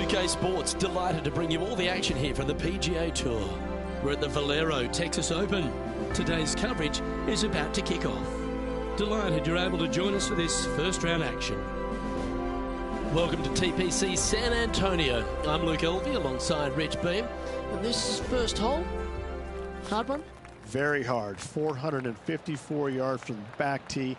UK Sports, delighted to bring you all the action here from the PGA Tour. We're at the Valero Texas Open. Today's coverage is about to kick off. Delighted you're able to join us for this first round action. Welcome to TPC San Antonio. I'm Luke Elvey alongside Rich Beam. And this first hole, hard one? Very hard, 454 yards from the back tee.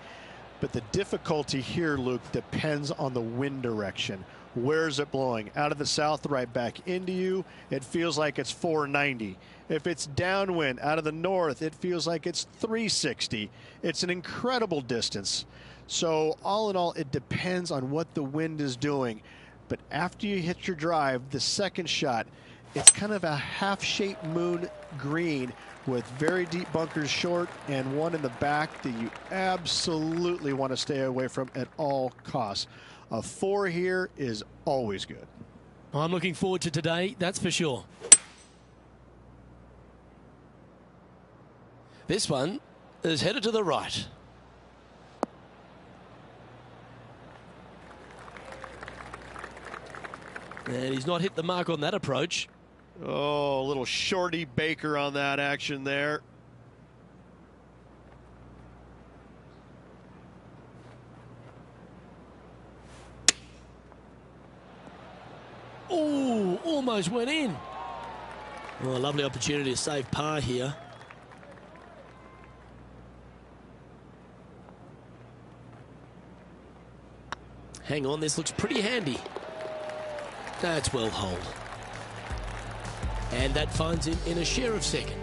But the difficulty here, Luke, depends on the wind direction. Where's it blowing? Out of the south, right back into you, it feels like it's 490. If it's downwind out of the north, it feels like it's 360. It's an incredible distance. So all in all, it depends on what the wind is doing. But after you hit your drive, the second shot, it's kind of a half-shaped moon green with very deep bunkers short and one in the back that you absolutely want to stay away from at all costs. A 4 here is always good. I'm looking forward to today, that's for sure. This one is headed to the right. And he's not hit the mark on that approach. Oh, a little shorty Baker on that action there. Oh, almost went in. Oh, a lovely opportunity to save par here. Hang on, this looks pretty handy. That's well holed. And that finds him in a share of second.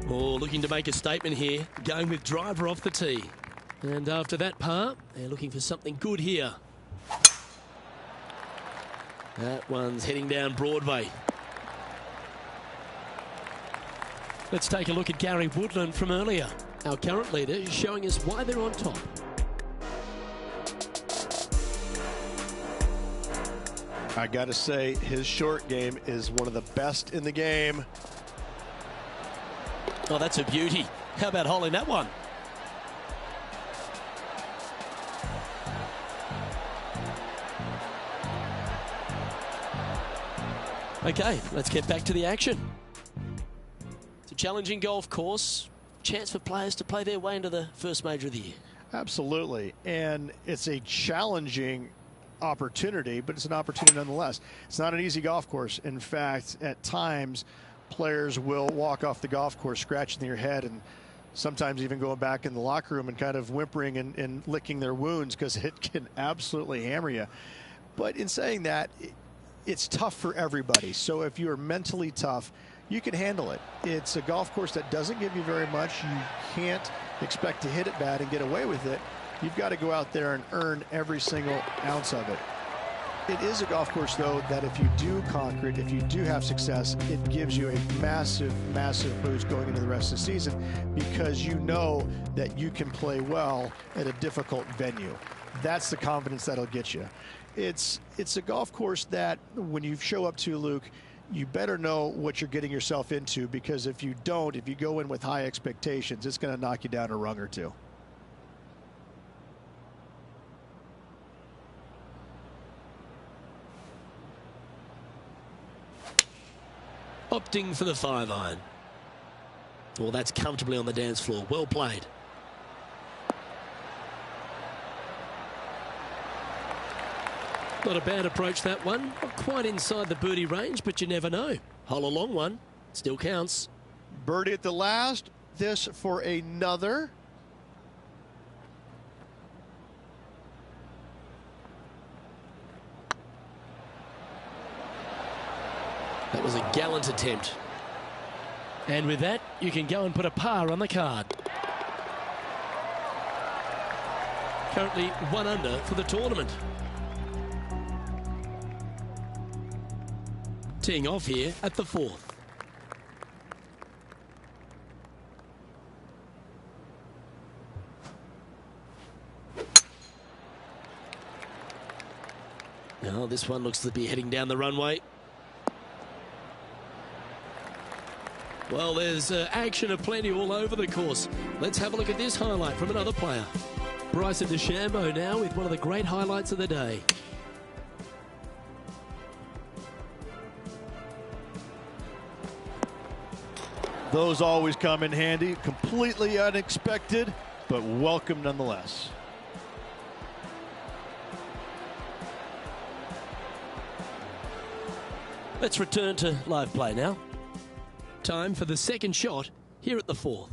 Oh, looking to make a statement here, going with driver off the tee. And after that par, they're looking for something good here. That one's heading down Broadway. Let's take a look at Gary Woodland from earlier. Our current leader is showing us why they're on top. I got to say, his short game is one of the best in the game. Oh, that's a beauty. How about holding that one? Okay, let's get back to the action. It's a challenging golf course. Chance for players to play their way into the first major of the year. Absolutely. And it's a challenging opportunity, but it's an opportunity nonetheless. It's not an easy golf course. In fact, at times, players will walk off the golf course scratching their head and sometimes even going back in the locker room and kind of whimpering and licking their wounds because it can absolutely hammer you. But in saying that, it's tough for everybody. So if you're mentally tough, you can handle it. It's a golf course that doesn't give you very much. You can't expect to hit it bad and get away with it. You've got to go out there and earn every single ounce of it. It is a golf course, though, that if you do conquer it, if you do have success, it gives you a massive, massive boost going into the rest of the season because you know that you can play well at a difficult venue. That's the confidence that'll get you. It's a golf course that when you show up to, Luke, you better know what you're getting yourself into, because if you don't, if you go in with high expectations, it's going to knock you down a rung or two. Opting for the 5-iron. Well, that's comfortably on the dance floor. Well played. Not a bad approach, that one. Not quite inside the birdie range, but you never know. Hole a long one. Still counts. Birdie at the last. This for another. That was a gallant attempt. And with that, you can go and put a par on the card. Currently 1 under for the tournament. Teeing off here at the 4th. Now this one looks to be heading down the runway. Well, there's action aplenty all over the course. Let's have a look at this highlight from another player. Bryson DeChambeau now with one of the great highlights of the day. Those always come in handy. Completely unexpected, but welcome nonetheless. Let's return to live play now. Time for the second shot here at the fourth.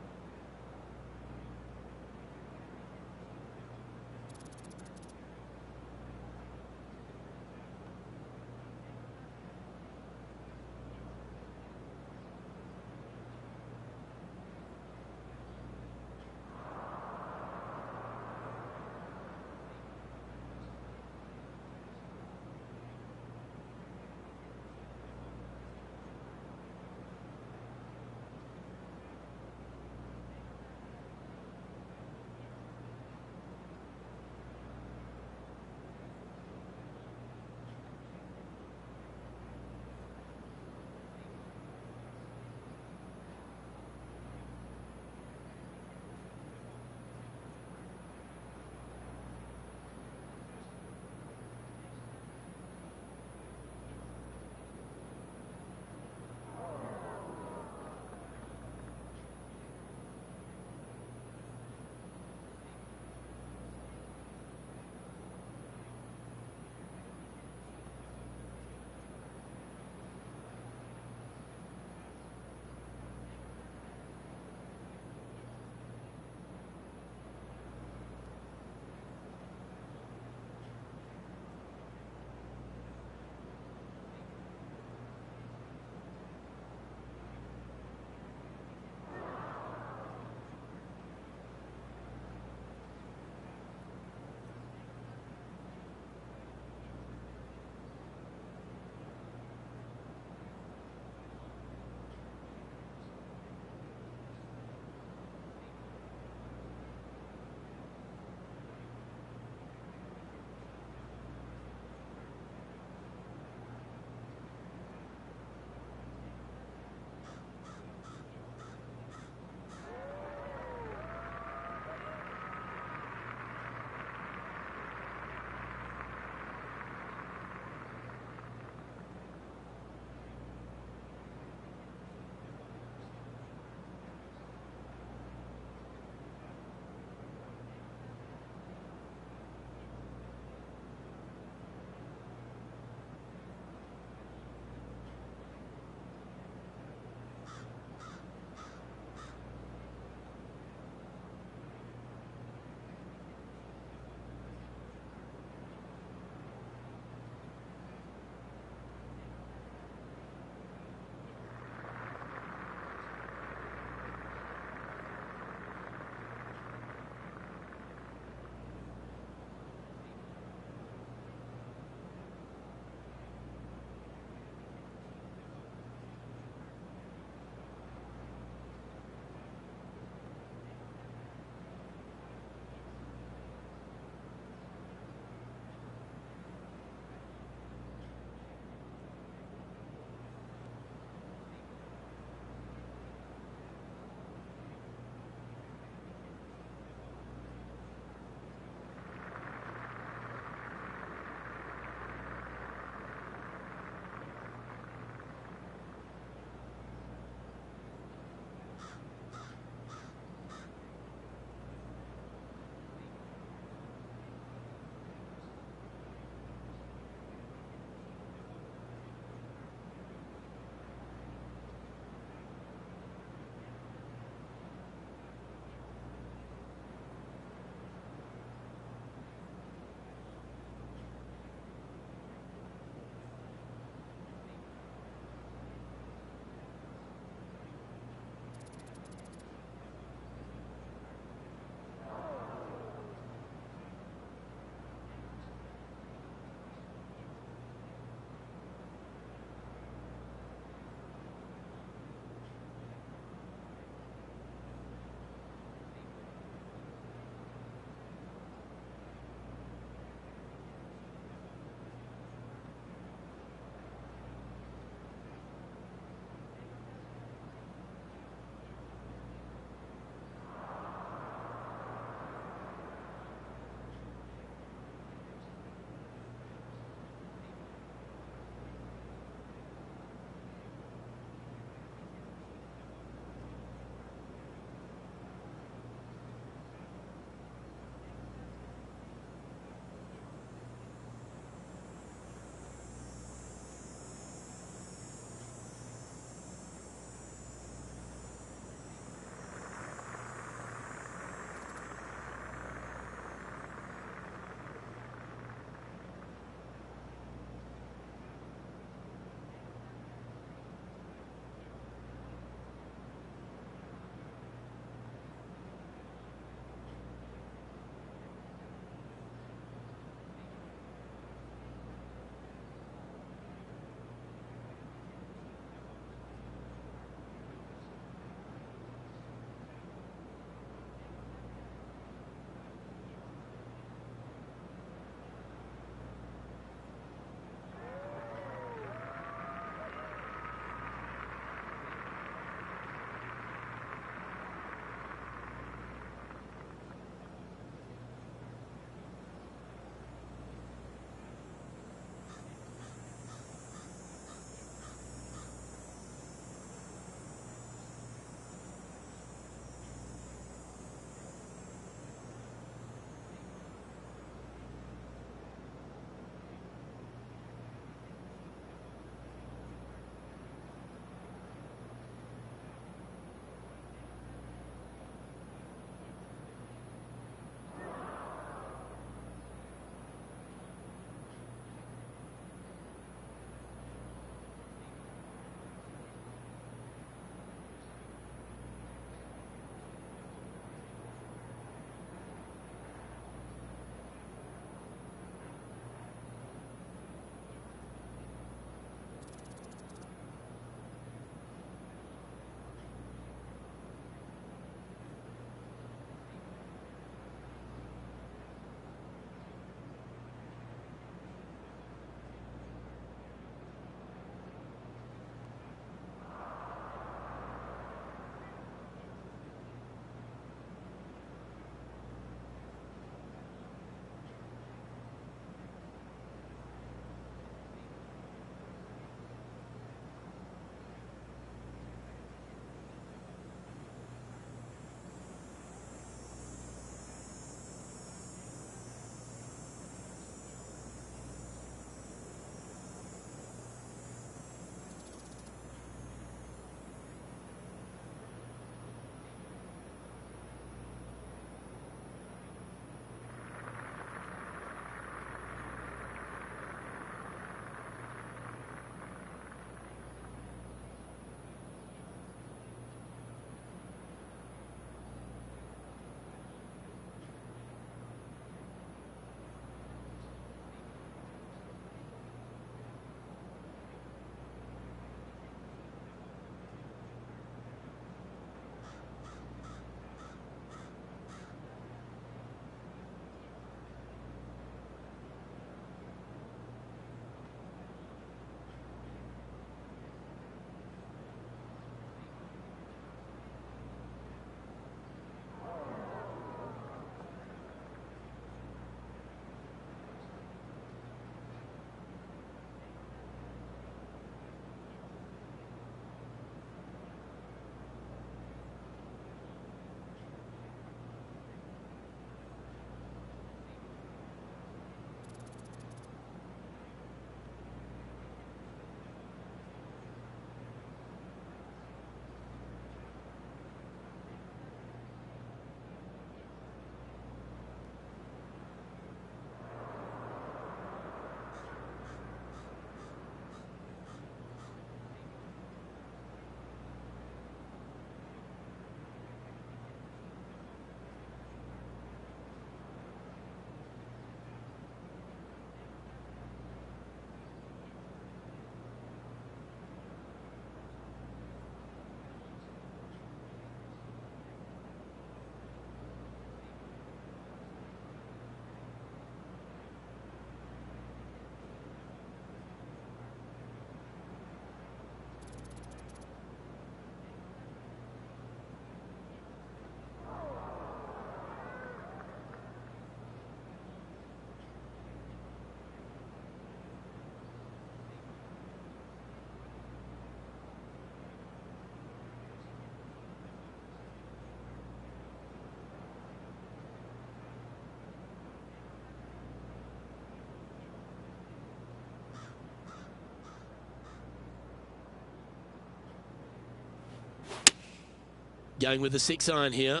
Going with the 6-iron here.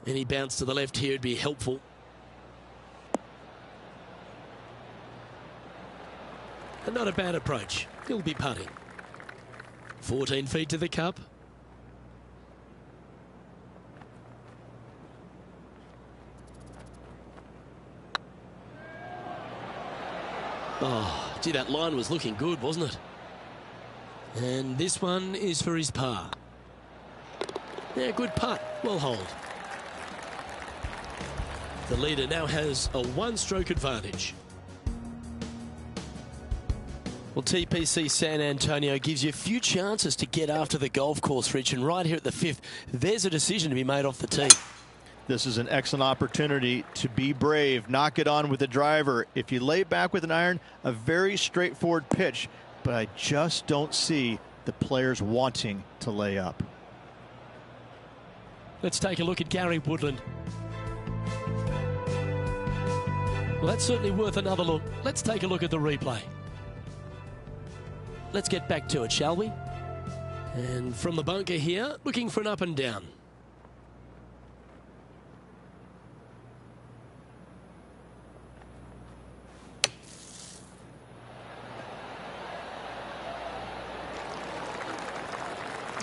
Any bounce to the left here would be helpful. And not a bad approach. He'll be putting. 14 feet to the cup. Oh, gee, that line was looking good, wasn't it? And this one is for his par. Yeah, good putt. Well hold. The leader now has a 1-stroke advantage. Well, TPC San Antonio gives you a few chances to get after the golf course, Rich, and right here at the 5th, there's a decision to be made off the tee. This is an excellent opportunity to be brave, knock it on with the driver. If you lay back with an iron, a very straightforward pitch, but I just don't see the players wanting to lay up. Let's take a look at Gary Woodland. Well, that's certainly worth another look. Let's take a look at the replay. Let's get back to it, shall we? And from the bunker here, looking for an up and down.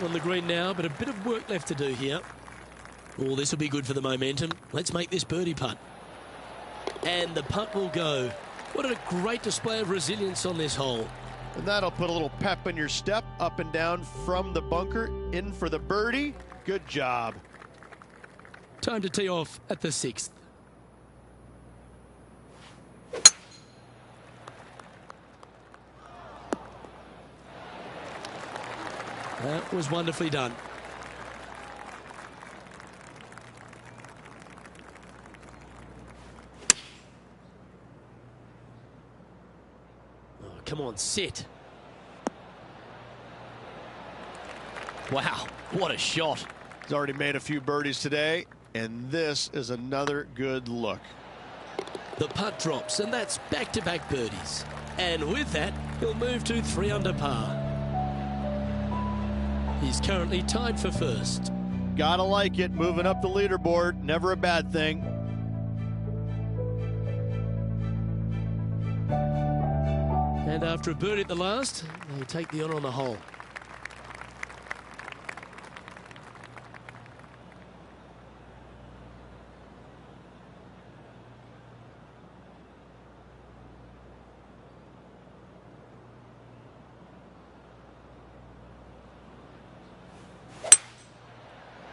On the green now, but a bit of work left to do here. Oh, this will be good for the momentum. Let's make this birdie putt. And the putt will go. What a great display of resilience on this hole. And that'll put a little pep in your step, up and down from the bunker, in for the birdie. Good job. Time to tee off at the 6th. That was wonderfully done. Oh, come on, sit. Wow, what a shot. He's already made a few birdies today, and this is another good look. The putt drops, and that's back-to-back birdies. And with that, he'll move to 3 under par. He's currently tied for first. Gotta like it, moving up the leaderboard, never a bad thing. And after a birdie at the last, they take the honour on the hole.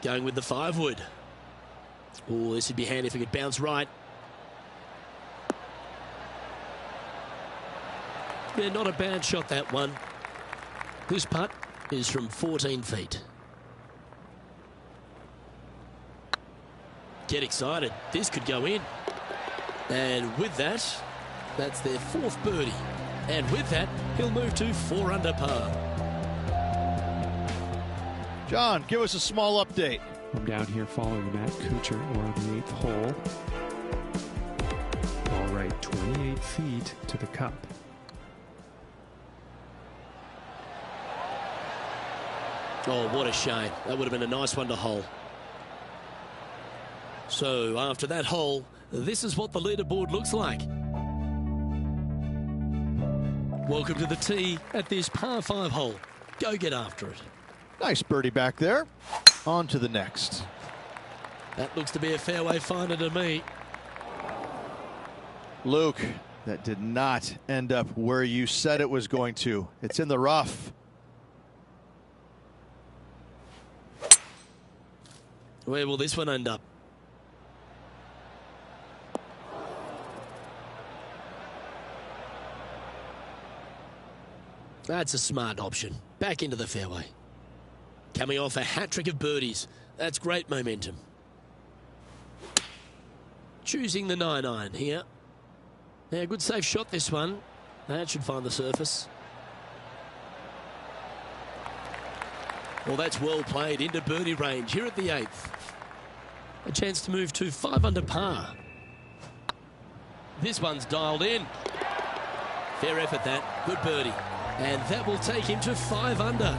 Going with the 5-wood. Oh, this would be handy if it could bounce right. Yeah, not a bad shot, that one. This putt is from 14 feet. Get excited. This could go in. And with that, that's their 4th birdie. And with that, he'll move to 4 under par. John, give us a small update. I'm down here following Matt Kuchar. We're on the 8th hole. All right, 28 feet to the cup. Oh, what a shame. That would have been a nice one to hole. So after that hole, this is what the leaderboard looks like. Welcome to the tee at this par 5 hole. Go get after it. Nice birdie back there. On to the next. That looks to be a fairway finder to me. Luke, that did not end up where you said it was going to. It's in the rough. Where will this one end up? That's a smart option. Back into the fairway. Coming off a hat-trick of birdies. That's great momentum. Choosing the 9-iron here. Yeah, good safe shot this one. That should find the surface. Well, that's well played into birdie range here at the 8th. A chance to move to 5 under par. This one's dialed in. Fair effort that. Good birdie. And that will take him to 5 under.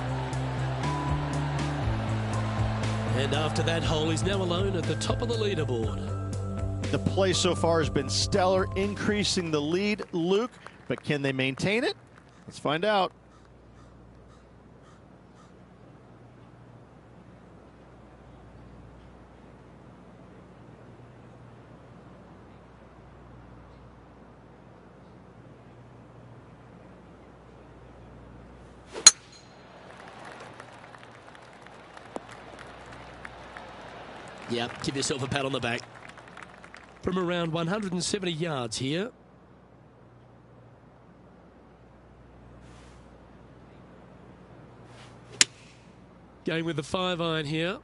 And after that hole, he's now alone at the top of the leaderboard. The play so far has been stellar, increasing the lead, Luke, but can they maintain it? Let's find out. Yep, give yourself a pat on the back. From around 170 yards here. Going with the 5-iron here.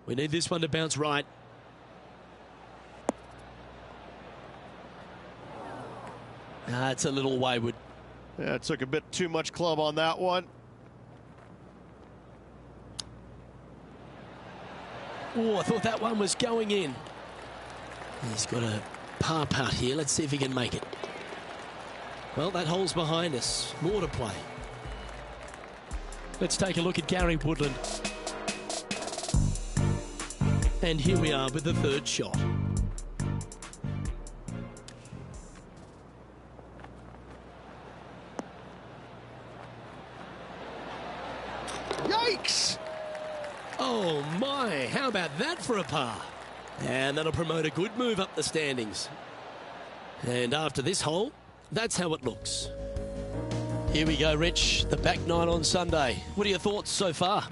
We need this one to bounce right. It's a little wayward. Yeah, it took a bit too much club on that one. Oh, I thought that one was going in. He's got a par putt here. Let's see if he can make it. Well, that hole's behind us. More to play. Let's take a look at Gary Woodland. And here we are with the third shot. Yikes! Oh my, how about that for a par? And that'll promote a good move up the standings. And after this hole, that's how it looks. Here we go, Rich, the back nine on Sunday. What are your thoughts so far?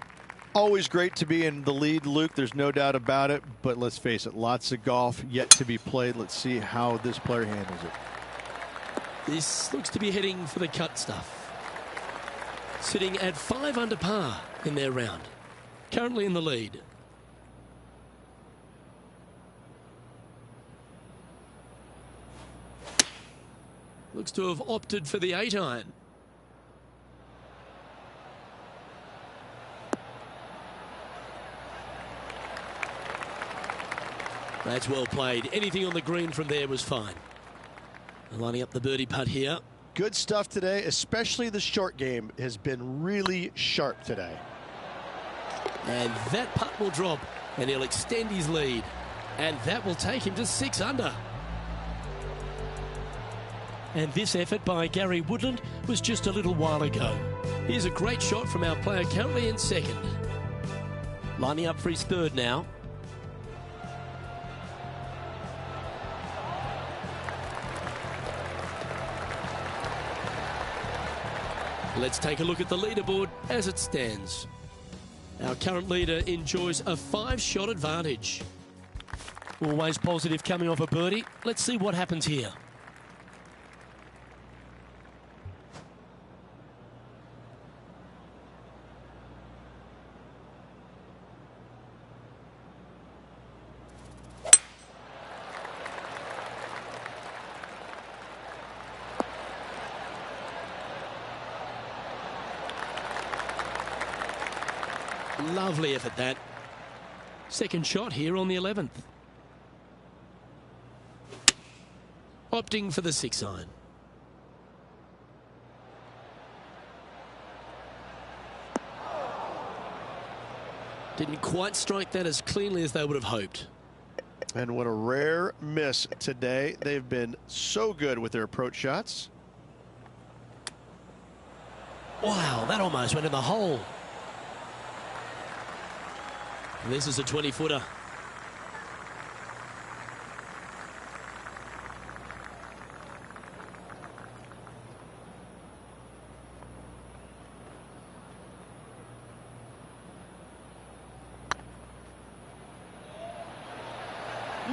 Always great to be in the lead, Luke. There's no doubt about it. But let's face it, lots of golf yet to be played. Let's see how this player handles it. This looks to be heading for the cut stuff. Sitting at 5 under par in their round. Currently in the lead. Looks to have opted for the 8-iron. That's well played. Anything on the green from there was fine. Lining up the birdie putt here. Good stuff today, especially the short game has been really sharp today. And that putt will drop, and he'll extend his lead. And that will take him to 6 under. And this effort by Gary Woodland was just a little while ago. Here's a great shot from our player currently in second. Lining up for his third now. Let's take a look at the leaderboard as it stands. Our current leader enjoys a 5-shot advantage. Always positive coming off a birdie. Let's see what happens here. Lovely effort that. Second shot here on the 11th. Opting for the 6-iron. Didn't quite strike that as cleanly as they would have hoped. And what a rare miss today. They've been so good with their approach shots. Wow, that almost went in the hole. This is a 20-footer.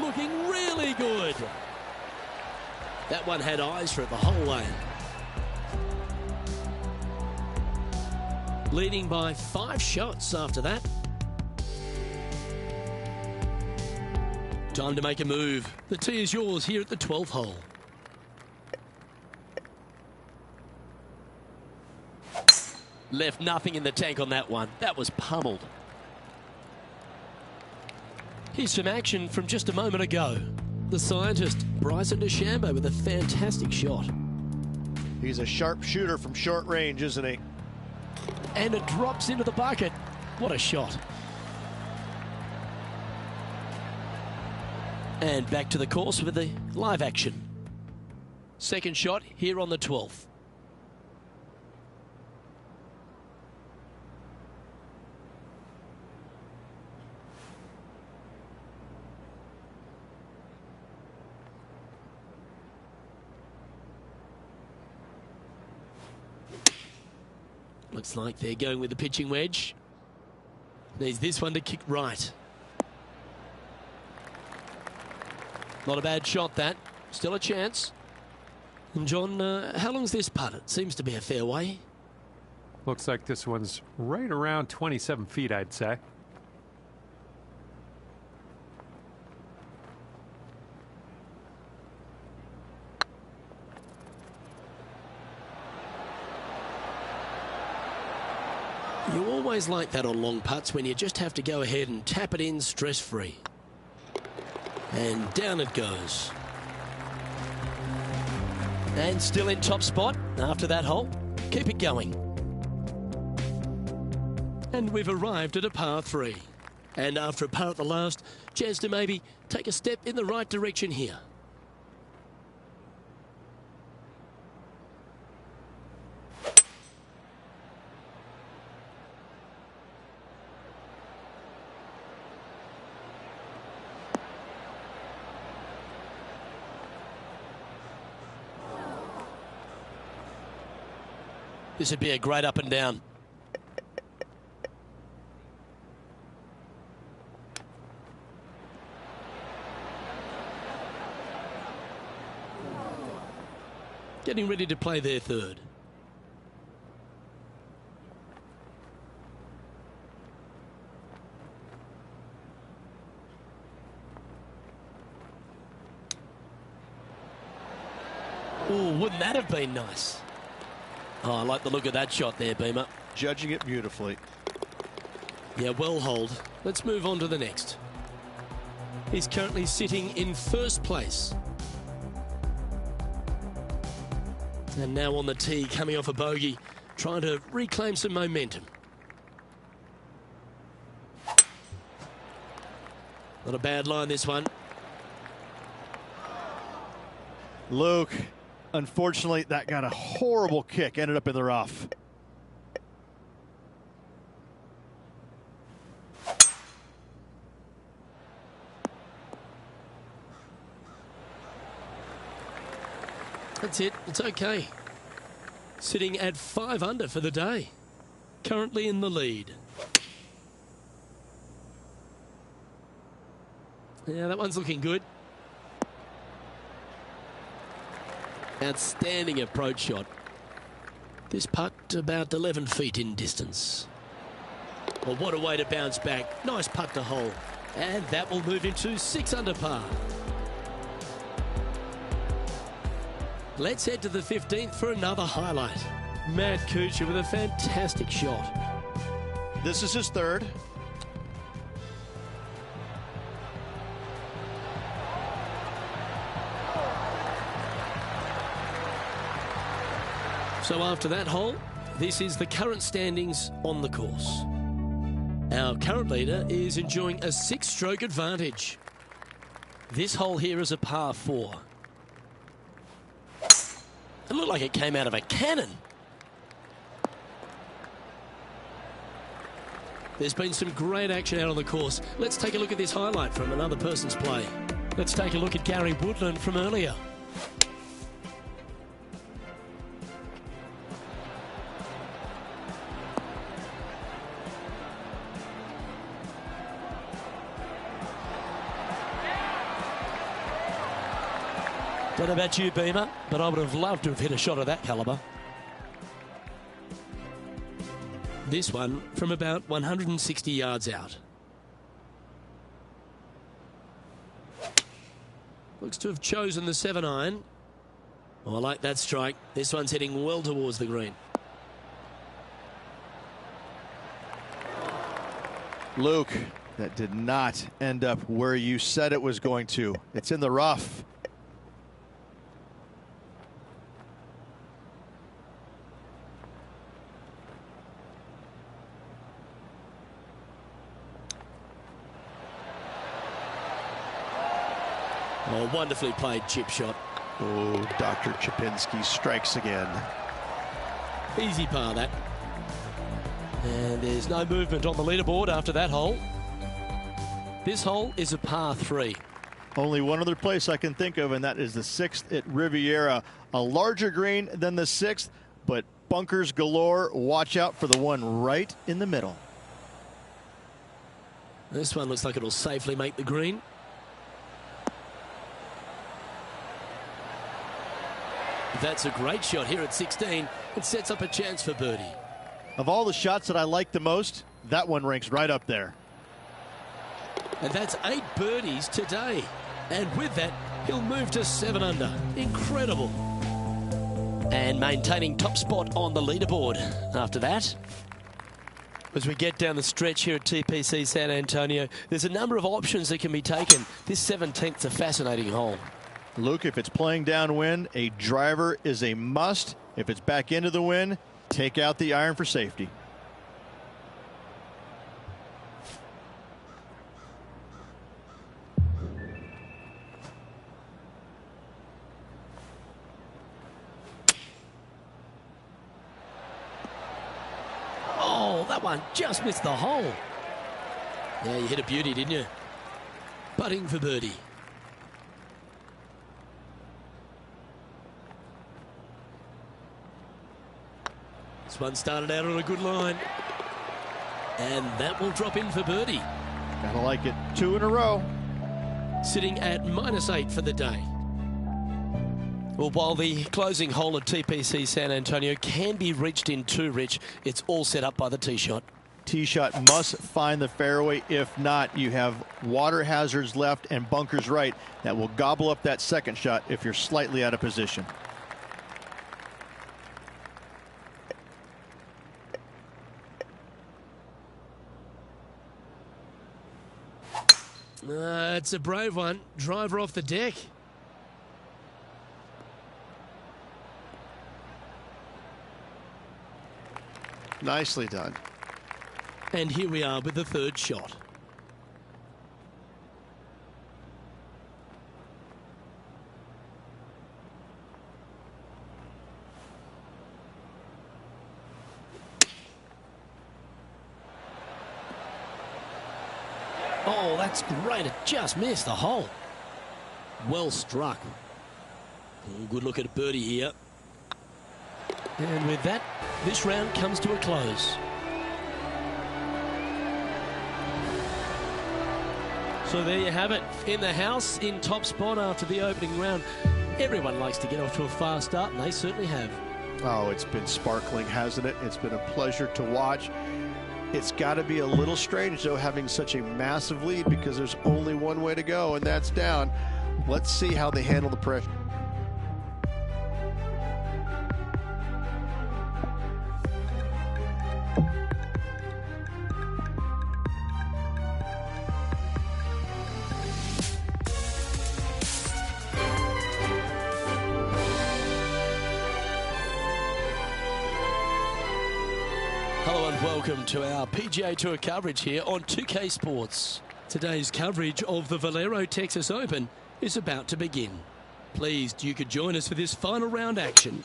Looking really good. That one had eyes for it the whole way. Leading by 5 shots after that. Time to make a move. The tee is yours here at the 12th hole. Left nothing in the tank on that one. That was pummeled. Here's some action from just a moment ago. The scientist, Bryson DeChambeau, with a fantastic shot. He's a sharp shooter from short range, isn't he? And it drops into the bucket. What a shot. And back to the course with the live action. Second shot here on the 12th. Looks like they're going with the pitching wedge. Needs this one to kick right. Not a bad shot, that. Still a chance. And John, how long's this putt? It seems to be a fair way. Looks like this one's right around 27 feet, I'd say. You always like that on long putts when you just have to go ahead and tap it in stress-free. And down it goes. And still in top spot after that hole. Keep it going. And we've arrived at a par 3. And after a par at the last, chance to maybe take a step in the right direction here. This would be a great up and down. Getting ready to play their third. Oh, wouldn't that have been nice? Oh, I like the look of that shot there, Beamer. Judging it beautifully. Yeah, well hold. Let's move on to the next. He's currently sitting in first place. And now on the tee, coming off a bogey, trying to reclaim some momentum. Not a bad line, this one. Luke, unfortunately, that got a horrible kick, ended up in the rough. That's it. It's okay. Sitting at 5 under for the day. Currently in the lead. Yeah, that one's looking good. Outstanding approach shot. This putt about 11 feet in distance. Well, what a way to bounce back. Nice putt to hole. And that will move him to 6 under par. Let's head to the 15th for another highlight. Matt Kuchar with a fantastic shot. This is his third. So after that hole, this is the current standings on the course. Our current leader is enjoying a 6-stroke advantage. This hole here is a par 4. It looked like it came out of a cannon. There's been some great action out on the course. Let's take a look at this highlight from another person's play. Let's take a look at Gary Woodland from earlier. Don't know about you, Beamer, but I would have loved to have hit a shot of that calibre. This one from about 160 yards out. Looks to have chosen the 7-iron. Oh, I like that strike. This one's heading well towards the green. Luke, that did not end up where you said it was going to. It's in the rough. Oh, wonderfully played chip shot. Oh, Dr. Chapinski strikes again. Easy par, that. And there's no movement on the leaderboard after that hole. This hole is a par 3. Only one other place I can think of, and that is the 6th at Riviera. A larger green than the 6th, but bunkers galore. Watch out for the one right in the middle. This one looks like it'll safely make the green. That's a great shot here at 16. It sets up a chance for birdie. Of all the shots that I like the most, that one ranks right up there. And that's 8 birdies today. And with that, he'll move to 7 under. Incredible. And maintaining top spot on the leaderboard after that. As we get down the stretch here at TPC San Antonio, there's a number of options that can be taken. This 17th's a fascinating hole. Luke, if it's playing downwind, a driver is a must. If it's back into the wind, take out the iron for safety. Oh, that one just missed the hole. Yeah, you hit a beauty, didn't you? Putting for birdie. This one started out on a good line. And that will drop in for birdie. Gotta like it. 2 in a row. Sitting at -8 for the day. Well, while the closing hole at TPC San Antonio can be reached in 2, Rich, it's all set up by the tee shot. Tee shot must find the fairway. If not, you have water hazards left and bunkers right that will gobble up that second shot if you're slightly out of position. It's a brave one. Driver off the deck. Nicely done. And here we are with the 3rd shot. Oh, that's great. It just missed the hole. Well struck. Oh, good look at a birdie here. And with that, this round comes to a close. So there you have it. In the house, in top spot after the opening round. Everyone likes to get off to a fast start, and they certainly have. Oh, it's been sparkling, hasn't it? It's been a pleasure to watch. It's got to be a little strange, though, having such a massive lead, because there's only one way to go, and that's down. Let's see how they handle the pressure. Hello and welcome to our PGA Tour coverage here on 2K Sports. Today's coverage of the Valero Texas Open is about to begin. Pleased you could join us for this final round action.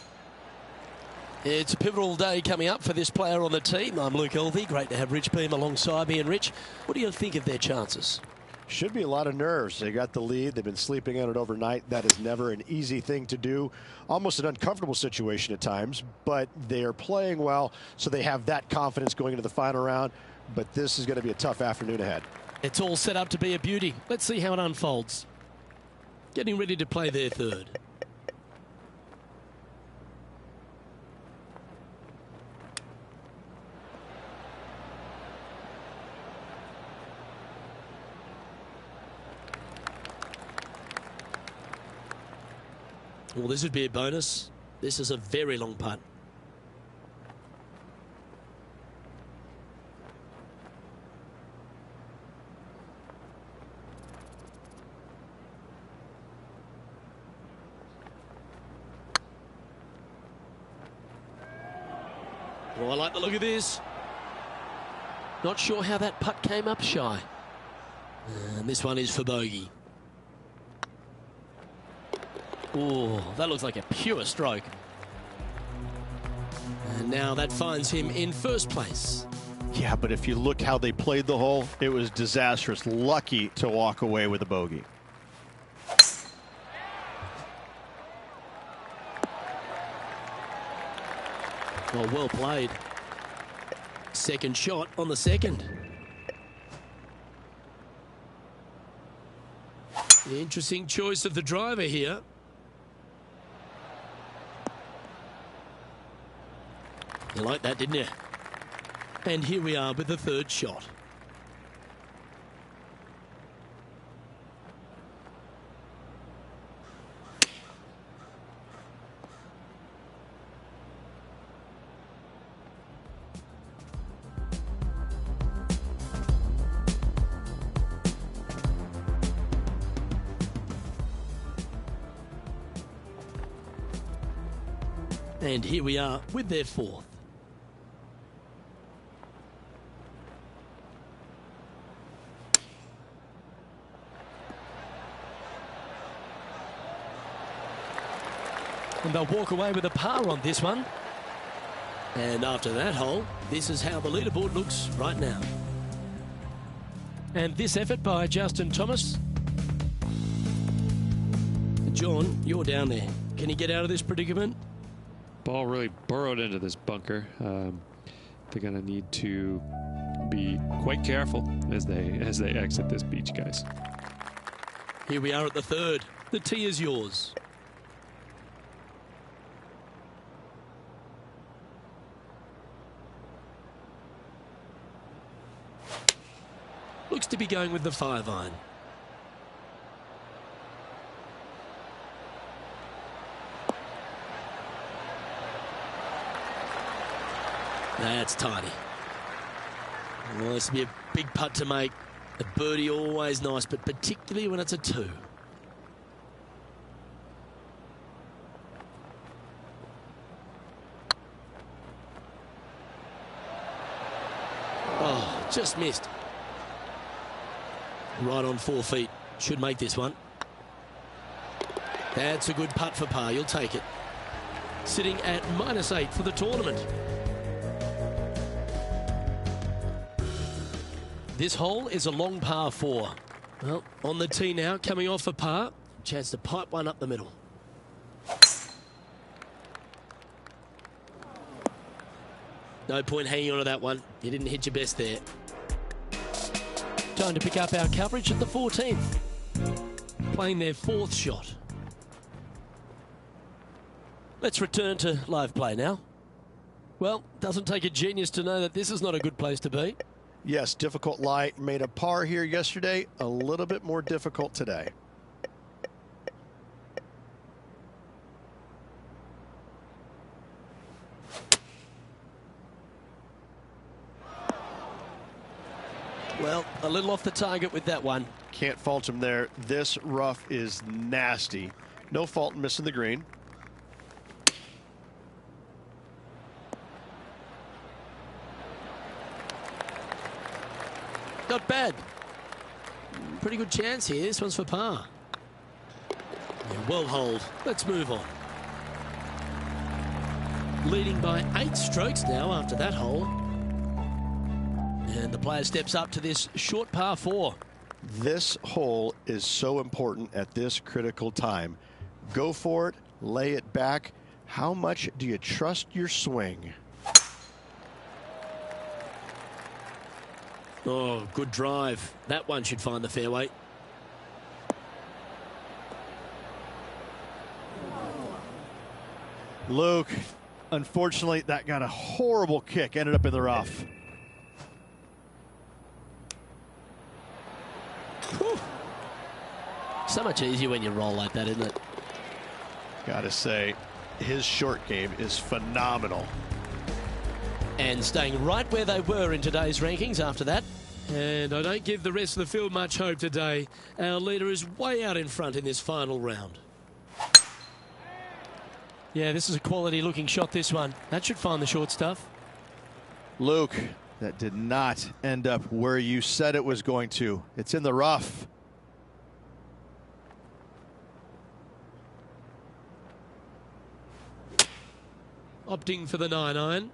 It's a pivotal day coming up for this player on the team. I'm Luke Elvey. Great to have Rich Beam alongside me. And Rich, what do you think of their chances? Should be a lot of nerves. They got the lead. They've been sleeping on it overnight. That is never an easy thing to do. Almost an uncomfortable situation at times, but they are playing well, so they have that confidence going into the final round. But this is going to be a tough afternoon ahead. It's all set up to be a beauty. Let's see how it unfolds. Getting ready to play their 3rd. Well, this would be a bonus. This is a very long putt. Well, I like the look of this. Not sure how that putt came up shy. And this one is for bogey. Oh, that looks like a pure stroke. And now that finds him in first place. Yeah, but if you look how they played the hole, it was disastrous. Lucky to walk away with a bogey. Well played. Second shot on the second. Interesting choice of the driver here. You like that, didn't you? And here we are with the third shot. And here we are with their fourth. And they'll walk away with a par on this one. And after that hole, this is how the leaderboard looks right now. And this effort by Justin Thomas. John, you're down there. Can he get out of this predicament? Ball really burrowed into this bunker. They're going to need to be quite careful as they exit this beach, guys. Here we are at the third. The tee is yours. Looks to be going with the 5-iron. That's tidy. Well, this will be a big putt to make. A birdie always nice, but particularly when it's a 2. Oh, just missed. Right on 4 feet. Should make this one. That's a good putt for par. You'll take it. Sitting at -8 for the tournament. This hole is a long par 4. Well, on the tee now, coming off a par. Chance to pipe one up the middle. No point hanging on to that one. You didn't hit your best there. Time to pick up our coverage at the 14th. Playing their 4th shot. Let's return to live play now. Well, doesn't take a genius to know that this is not a good place to be. Yes, difficult lie. Made a par here yesterday. A little bit more difficult today. Well, a little off the target with that one. Can't fault him there. This rough is nasty. No fault in missing the green. Not bad. Pretty good chance here. This one's for par. Yeah, well holed. Let's move on. Leading by 8 strokes now after that hole. And the player steps up to this short par 4. This hole is so important at this critical time. Go for it. Lay it back. How much do you trust your swing? Oh, good drive. That one should find the fairway. Luke, unfortunately, that got a horrible kick. Ended up in the rough. Whew. So much easier when you roll like that, isn't it? Gotta say, his short game is phenomenal. And staying right where they were in today's rankings after that. And I don't give the rest of the field much hope today. Our leader is way out in front in this final round. Yeah, this is a quality looking shot, this one. That should find the short stuff. Luke, that did not end up where you said it was going to. It's in the rough. opting for the 9-iron.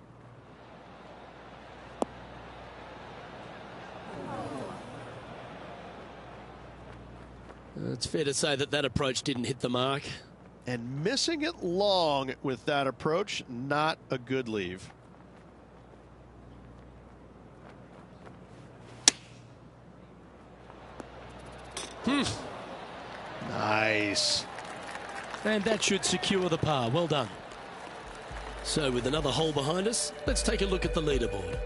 It's fair to say that that approach didn't hit the mark. And missing it long with that approach, not a good leave. Nice. And that should secure the par. Well done. So with another hole behind us, let's take a look at the leaderboard.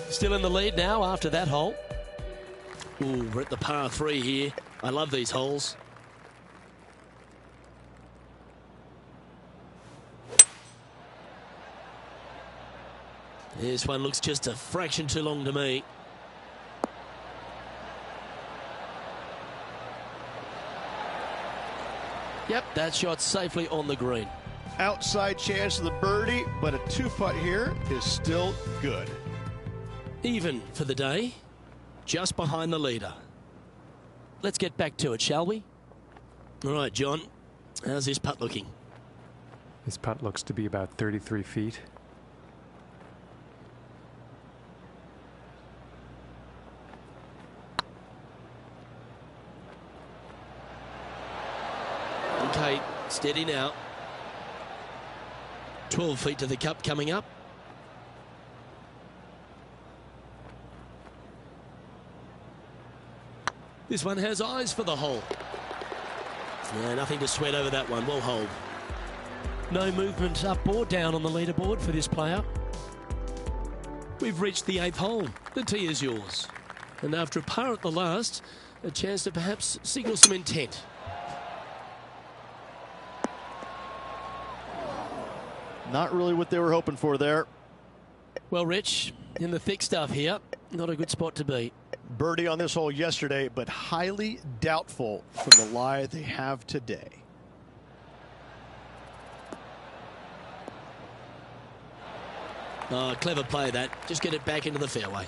Still in the lead now after that hole. Ooh, we're at the par 3 here. I love these holes. This one looks just a fraction too long to me. Yep, that shot's safely on the green. Outside chance of the birdie, but a 2-putt here is still good. Even for the day, just behind the leader. Let's get back to it, shall we? All right, John, how's this putt looking? This putt looks to be about 33 feet. Okay, steady now. 12 feet to the cup coming up. This one has eyes for the hole. Yeah, nothing to sweat over that one. Well hold. No movement up or down on the leaderboard for this player. We've reached the 8th hole. The tee is yours. And after a par at the last, a chance to perhaps signal some intent. Not really what they were hoping for there. Well, Rich, in the thick stuff here, not a good spot to be. Birdie on this hole yesterday, but highly doubtful from the lie they have today. Oh, clever play that. Just get it back into the fairway.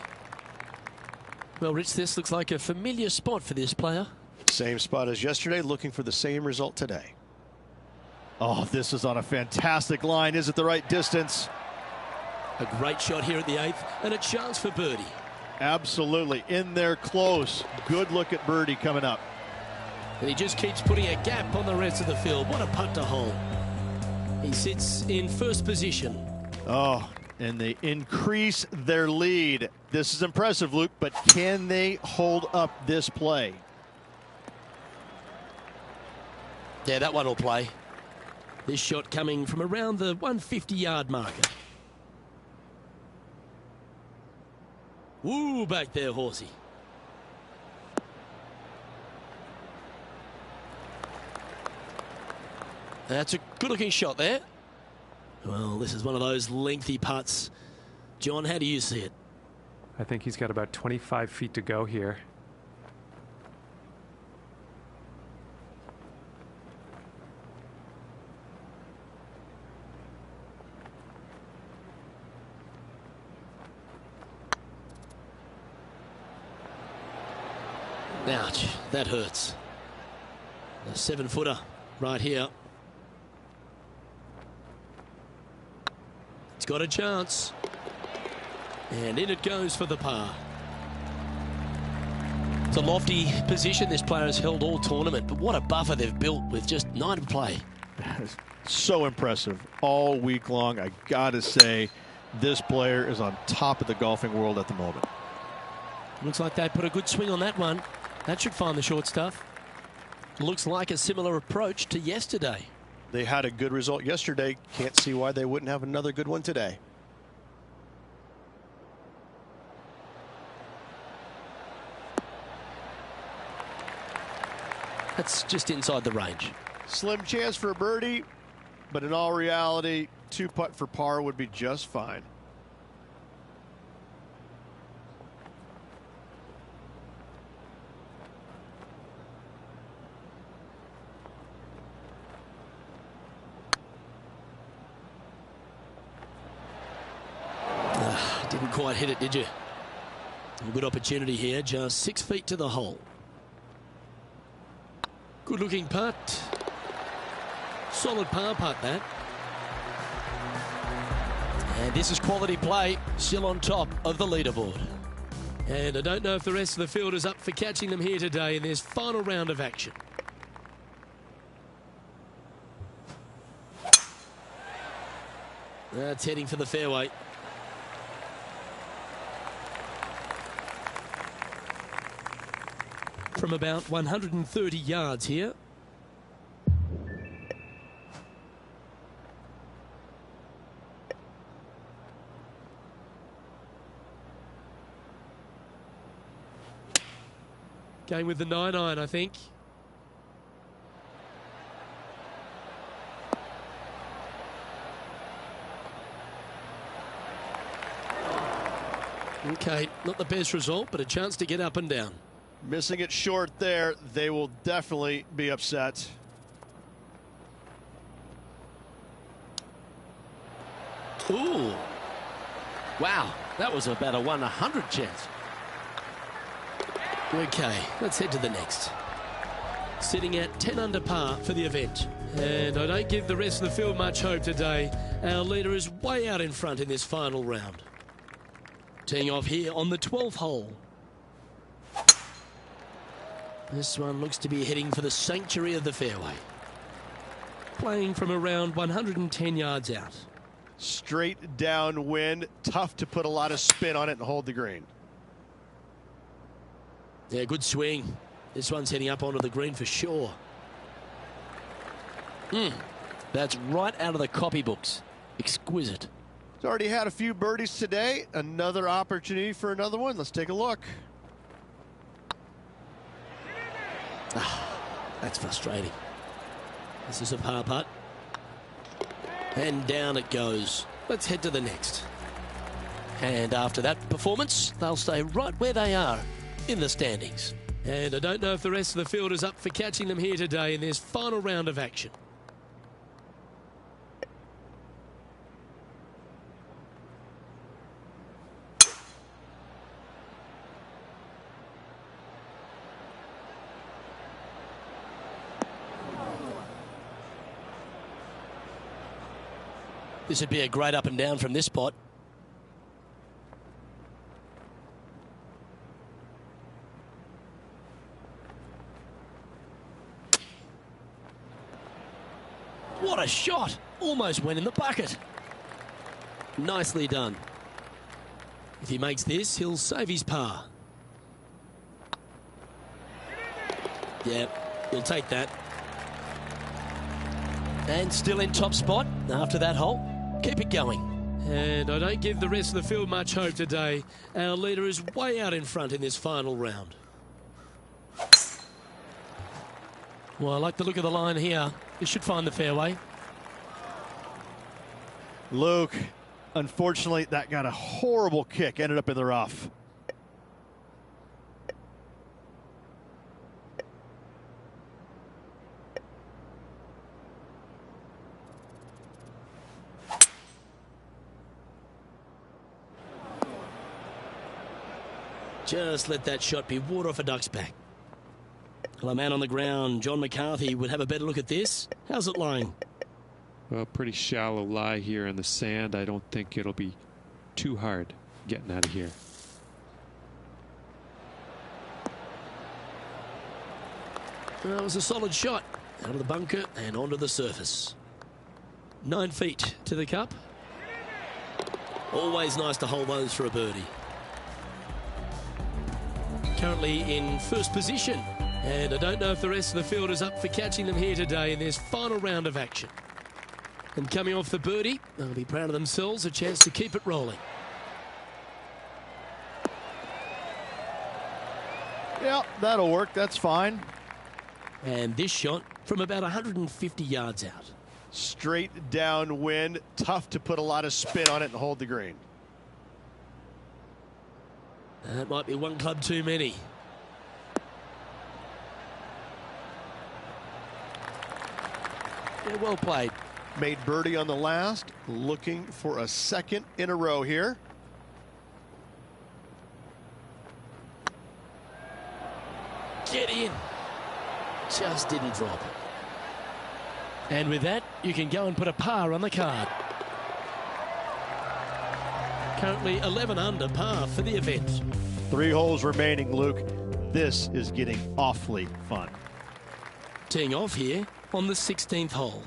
Well, Rich, this looks like a familiar spot for this player. Same spot as yesterday, looking for the same result today. Oh, this is on a fantastic line. Is it the right distance? A great shot here at the 8th, and a chance for birdie. Absolutely. In there close. Good look at birdie coming up. And he just keeps putting a gap on the rest of the field. What a putt to hole. He sits in first position. Oh, and they increase their lead. This is impressive, Luke, but can they hold up this play? Yeah, that one will play. This shot coming from around the 150-yard marker. Woo, back there, horsey. That's a good-looking shot there. Well, this is one of those lengthy putts. John, how do you see it? I think he's got about 25 feet to go here. Ouch, that hurts. A 7-footer right here. It's got a chance. And in it goes for the par. It's a lofty position this player has held all tournament, but what a buffer they've built with just 9 to play. So impressive all week long. I gotta say, this player is on top of the golfing world at the moment. Looks like they put a good swing on that one. That should find the short stuff. Looks like a similar approach to yesterday. They had a good result yesterday. Can't see why they wouldn't have another good one today. That's just inside the range. Slim chance for a birdie, but in all reality, 2-putt for par would be just fine. Didn't quite hit it, did you? A good opportunity here, just 6 feet to the hole. Good looking putt. Solid par putt, that. And this is quality play, still on top of the leaderboard. And I don't know if the rest of the field is up for catching them here today in this final round of action. That's heading for the fairway. From about 130 yards here. Going with the 9-iron, I think. Okay, not the best result, but a chance to get up and down. Missing it short there, they will definitely be upset. Ooh. Wow, that was about a 1/100 chance. Okay, let's head to the next. Sitting at 10 under par for the event. And I don't give the rest of the field much hope today. Our leader is way out in front in this final round. Teeing off here on the 12th hole. This one looks to be heading for the sanctuary of the fairway. Playing from around 110 yards out. Straight downwind, tough to put a lot of spin on it and hold the green. Yeah, good swing. This one's heading up onto the green for sure. That's right out of the copybooks. Exquisite. He's already had a few birdies today. Another opportunity for another one. Let's take a look. That's frustrating. This is a par putt. And down it goes. Let's head to the next. And after that performance, they'll stay right where they are in the standings. And I don't know if the rest of the field is up for catching them here today in this final round of action. This would be a great up and down from this spot. What a shot! Almost went in the bucket. Nicely done. If he makes this, he'll save his par. Yep, he'll take that. And still in top spot after that hole. Keep it going. And I don't give the rest of the field much hope today. Our leader is way out in front in this final round. Well, I like the look of the line here. He should find the fairway. Luke, unfortunately, that got a horrible kick. Ended up in the rough. Just let that shot be water off a duck's back. Well, a man on the ground, John McCarthy, would have a better look at this. How's it lying? Well, pretty shallow lie here in the sand. I don't think it'll be too hard getting out of here. Well, it was a solid shot. Out of the bunker and onto the surface. 9 feet to the cup. Always nice to hold those for a birdie. Currently in first position. And I don't know if the rest of the field is up for catching them here today in this final round of action. And coming off the birdie, they'll be proud of themselves, a chance to keep it rolling. Yeah, that'll work. That's fine. And this shot from about 150 yards out. Straight downwind, tough to put a lot of spin on it and hold the green. That might be one club too many. Yeah, well played. Made birdie on the last, looking for a second in a row here. Get in. Just didn't drop. And with that, you can go and put a par on the card. Currently 11 under par for the event. 3 holes remaining, Luke. This is getting awfully fun. Teeing off here on the 16th hole.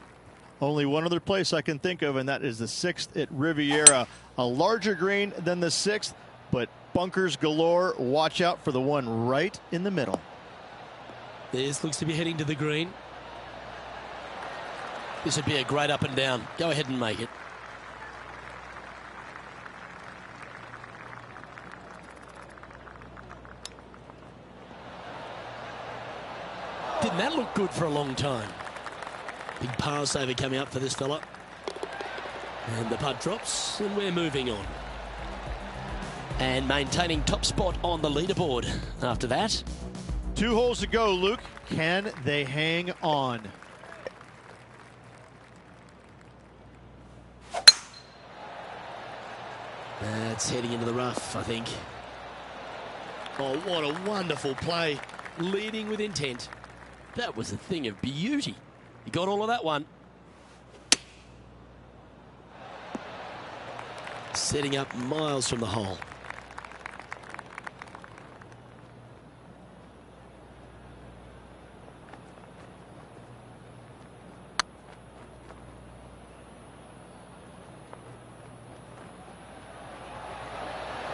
Only one other place I can think of, and that is the 6th at Riviera. A larger green than the 6th, but bunkers galore. Watch out for the one right in the middle. This looks to be heading to the green. This would be a great up and down. Go ahead and make it. Didn't that look good for a long time? Big par saver coming up for this fella. And the putt drops, and we're moving on. And maintaining top spot on the leaderboard after that. 2 holes to go, Luke. Can they hang on? That's heading into the rough, I think. Oh, what a wonderful play. Leading with intent. That was a thing of beauty. He got all of that one. Setting up miles from the hole.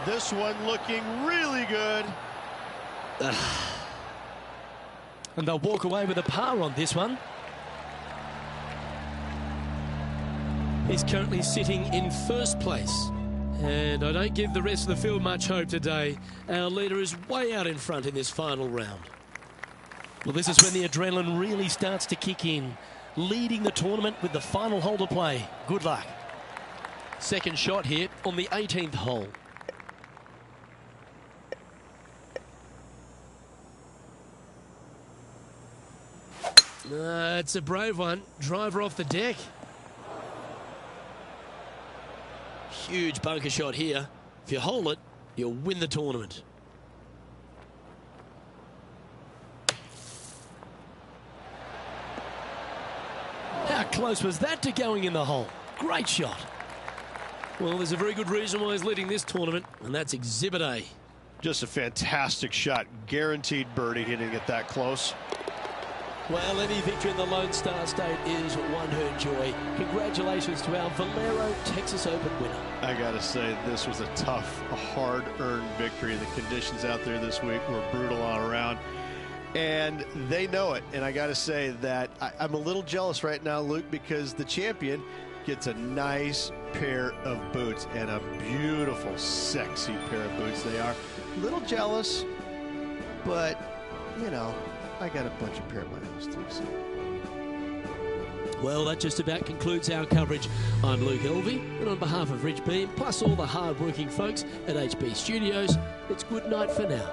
This one looking really good. And they'll walk away with a par on this one. He's currently sitting in first place. And I don't give the rest of the field much hope today. Our leader is way out in front in this final round. Well, this is when the adrenaline really starts to kick in. Leading the tournament with the final hole to play. Good luck. Second shot here on the 18th hole. It's a brave one. Driver off the deck. Huge bunker shot here. If you hole it, you'll win the tournament. How close was that to going in the hole? Great shot. Well, there's a very good reason why he's leading this tournament, and that's Exhibit A. Just a fantastic shot. Guaranteed birdie hitting it that close. Well, any victory in the Lone Star State is one her joy. Congratulations to our Valero Texas Open winner. I gotta say, this was a tough, a hard-earned victory. The conditions out there this week were brutal all around, and they know it. And I gotta say that I'm a little jealous right now, Luke, because the champion gets a nice pair of boots, and a beautiful, sexy pair of boots they are. A little jealous, but, you know, I got a bunch of pair of my own too. So. Well, that just about concludes our coverage. I'm Luke Elvey, and on behalf of Rich Beam, plus all the hard-working folks at HB Studios, it's good night for now.